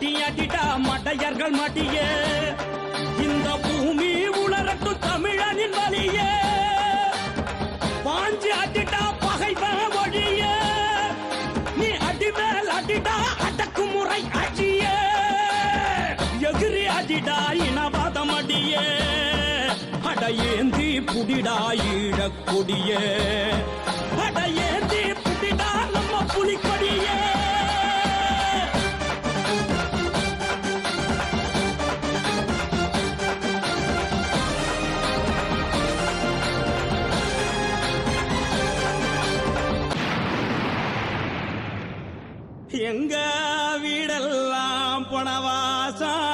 மாட்டி அடிடா மடையர்கள் மாட்டியே இந்த பூமி உலரட்டு தமிழனின் வழியே பாஞ்சு அடிடா பகைவன் வழியே நீ அடிமேல் அடிடா அடக்குமுறை அடியே எகிரி அடிடா இனவாதம் அடியே அடையேந்தி புடிடா ஈழக்கொடியே அடையேந்தி புடிடா நம்ம புலிக்கொடியே எங்க வீடெல்லாம் பணவாசம்